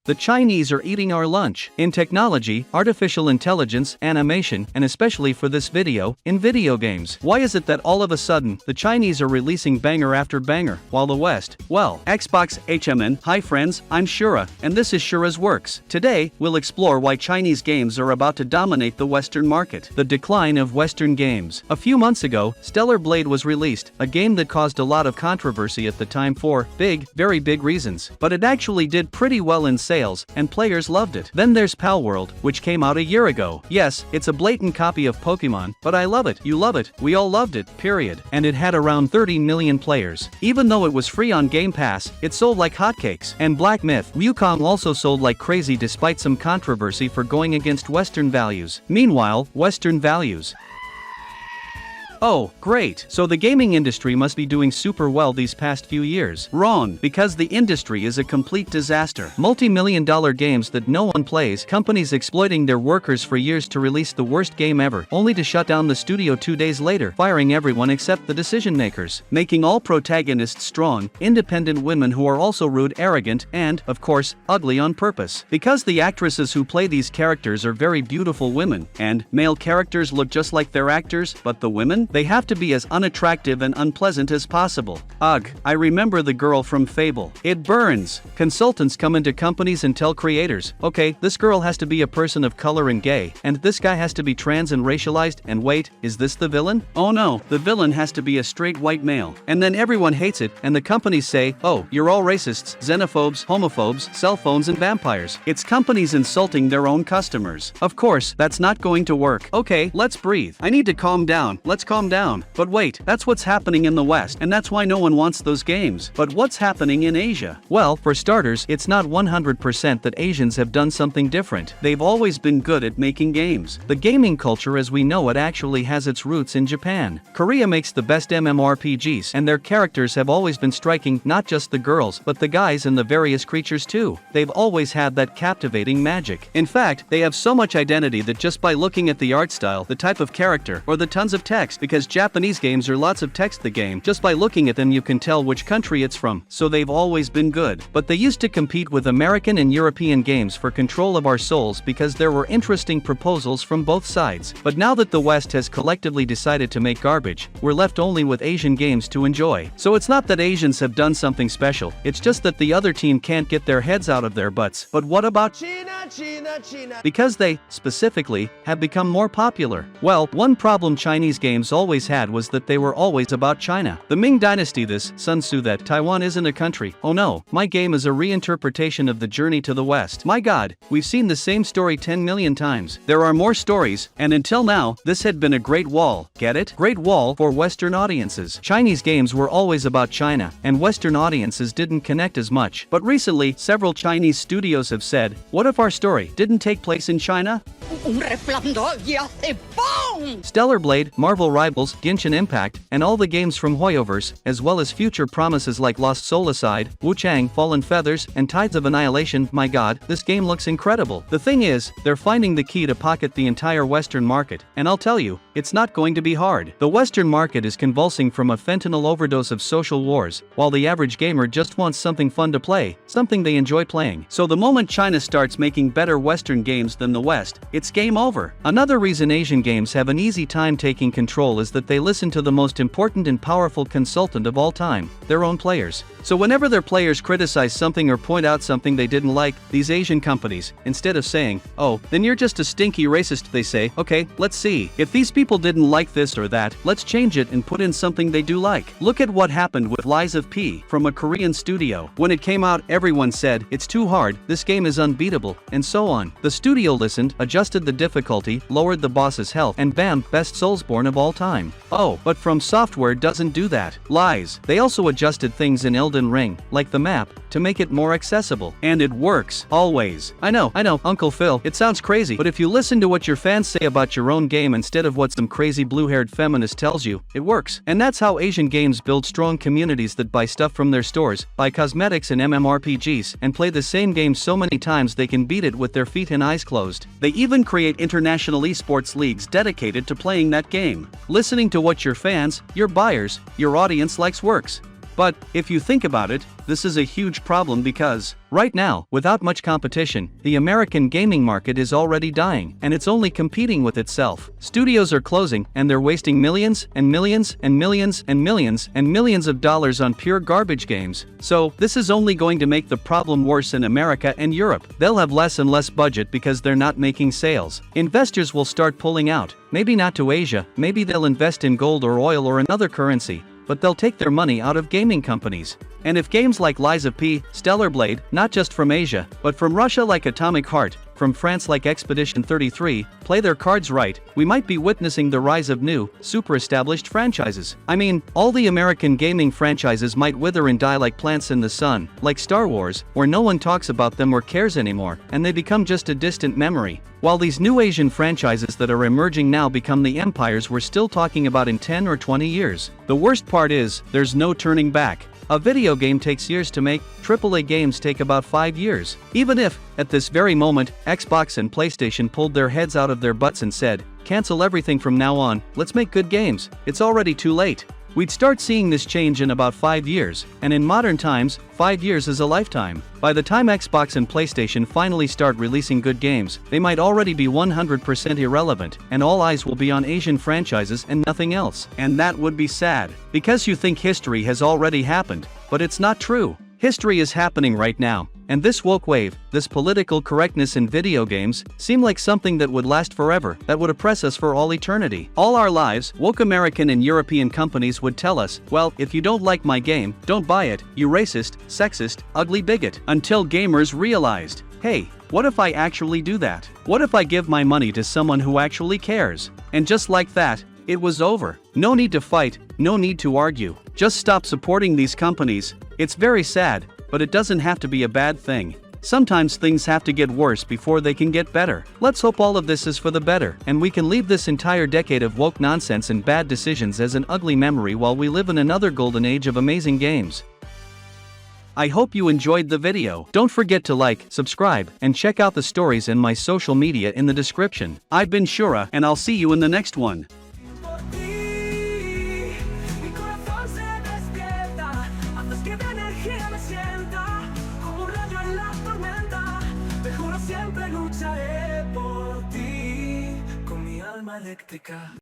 The Chinese are eating our lunch. In technology, artificial intelligence, animation, and especially for this video, in video games. Why is it that all of a sudden, the Chinese are releasing banger after banger, while the West, well, Xbox HMN. Hi friends, I'm Shura, and this is Shura's Works. Today, we'll explore why Chinese games are about to dominate the Western market. The decline of Western games. A few months ago, Stellar Blade was released, a game that caused a lot of controversy at the time for very big reasons. But it actually did pretty well in sales, and players loved it. Then there's Palworld, which came out a year ago. Yes, it's a blatant copy of Pokemon, but I love it, you love it, we all loved it, period. And it had around 30 million players. Even though it was free on Game Pass, it sold like hotcakes. And Black Myth, Wukong also sold like crazy despite some controversy for going against Western values. Meanwhile, Western values. Oh, great. So the gaming industry must be doing super well these past few years. Wrong, because the industry is a complete disaster. Multi-million-dollar games that no one plays, companies exploiting their workers for years to release the worst game ever, only to shut down the studio 2 days later, firing everyone except the decision makers, making all protagonists strong, independent women who are also rude, arrogant, and, of course, ugly on purpose. Because the actresses who play these characters are very beautiful women, and male characters look just like their actors, but the women? They have to be as unattractive and unpleasant as possible. Ugh, I remember the girl from Fable. It burns. Consultants come into companies and tell creators, okay, this girl has to be a person of color and gay, and this guy has to be trans and racialized, and wait, is this the villain? Oh no, the villain has to be a straight white male. And then everyone hates it, and the companies say, oh, you're all racists, xenophobes, homophobes, cell phones and vampires. It's companies insulting their own customers. Of course, that's not going to work. Okay, let's breathe. I need to calm down. Let's calm down. But wait, that's what's happening in the West, and that's why no one wants those games. But what's happening in Asia? Well, for starters, it's not 100% that Asians have done something different. They've always been good at making games. The gaming culture as we know it actually has its roots in Japan. Korea makes the best MMORPGs, and their characters have always been striking, not just the girls, but the guys and the various creatures too. They've always had that captivating magic. In fact, they have so much identity that just by looking at the art style, the type of character, or the tons of text, because Japanese games are lots of text, the game, just by looking at them you can tell which country it's from, so they've always been good. But they used to compete with American and European games for control of our souls because there were interesting proposals from both sides. But now that the West has collectively decided to make garbage, we're left only with Asian games to enjoy. So it's not that Asians have done something special, it's just that the other team can't get their heads out of their butts. But what about China? Because they, specifically, have become more popular. Well, one problem Chinese games always had was that they were always about China. The Ming Dynasty, this, Sun Tzu, that Taiwan isn't a country. Oh no, my game is a reinterpretation of the journey to the West. My god, we've seen the same story 10 million times. There are more stories, and until now, this had been a great wall. Get it? Great wall for Western audiences. Chinese games were always about China, and Western audiences didn't connect as much. But recently, several Chinese studios have said, what if our story didn't take place in China? Stellar Blade, Marvel Rivals, Genshin Impact, and all the games from Hoyoverse, as well as future promises like Lost Soulside, Wuchang, Fallen Feathers, and Tides of Annihilation. My god, this game looks incredible. The thing is, they're finding the key to pocket the entire Western market, and I'll tell you, it's not going to be hard. The Western market is convulsing from a fentanyl overdose of social wars, while the average gamer just wants something fun to play, something they enjoy playing. So the moment China starts making better Western games than the West, it's game over. Another reason Asian games have an easy time taking control is that they listen to the most important and powerful consultant of all time, their own players. So whenever their players criticize something or point out something they didn't like, these Asian companies, instead of saying, oh, then you're just a stinky racist, they say, okay, let's see. If these people didn't like this or that, let's change it and put in something they do like. Look at what happened with Lies of P from a Korean studio. When it came out, everyone said, it's too hard, this game is unbeatable, and so on. The studio listened, adjusted the difficulty, lowered the boss's health, and bam, best Soulsborne of all time. Oh, but From Software doesn't do that. Lies. They also adjusted things in Elden Ring, like the map, to make it more accessible. And it works, always. I know, Uncle Phil, it sounds crazy, but if you listen to what your fans say about your own game instead of what some crazy blue-haired feminist tells you, it works. And that's how Asian games build strong communities that buy stuff from their stores, buy cosmetics and MMORPGs, and play the same game so many times they can beat it with their feet and eyes closed. They even create international esports leagues dedicated to playing that game. Listening to what your fans, your buyers, your audience likes works. But, if you think about it, this is a huge problem because, right now, without much competition, the American gaming market is already dying, and it's only competing with itself. Studios are closing, and they're wasting millions and millions and millions and millions and millions of dollars on pure garbage games. So, this is only going to make the problem worse in America and Europe. They'll have less and less budget because they're not making sales. Investors will start pulling out, maybe not to Asia, maybe they'll invest in gold or oil or another currency, but they'll take their money out of gaming companies. And if games like Lies of P, Stellar Blade, not just from Asia, but from Russia like Atomic Heart, from France like Expedition 33, play their cards right, we might be witnessing the rise of new, super-established franchises. I mean, all the American gaming franchises might wither and die like plants in the sun, like Star Wars, where no one talks about them or cares anymore, and they become just a distant memory. While these new Asian franchises that are emerging now become the empires we're still talking about in 10 or 20 years. The worst part is, there's no turning back. A video game takes years to make, AAA games take about 5 years. Even if, at this very moment, Xbox and PlayStation pulled their heads out of their butts and said, "Cancel everything from now on, let's make good games," it's already too late. We'd start seeing this change in about 5 years, and in modern times, 5 years is a lifetime. By the time Xbox and PlayStation finally start releasing good games, they might already be 100% irrelevant, and all eyes will be on Asian franchises and nothing else. And that would be sad, because you think history has already happened, but it's not true. History is happening right now, and this woke wave, this political correctness in video games, seem like something that would last forever, that would oppress us for all eternity. All our lives, woke American and European companies would tell us, well, if you don't like my game, don't buy it, you racist, sexist, ugly bigot. Until gamers realized, hey, what if I actually do that? What if I give my money to someone who actually cares? And just like that, it was over. No need to fight, no need to argue. Just stop supporting these companies. It's very sad, but it doesn't have to be a bad thing. Sometimes things have to get worse before they can get better. Let's hope all of this is for the better, and we can leave this entire decade of woke nonsense and bad decisions as an ugly memory while we live in another golden age of amazing games. I hope you enjoyed the video. Don't forget to like, subscribe, and check out the stories in my social media in the description. I've been Shura, and I'll see you in the next one. Siempre lucharé por ti con mi alma eléctrica.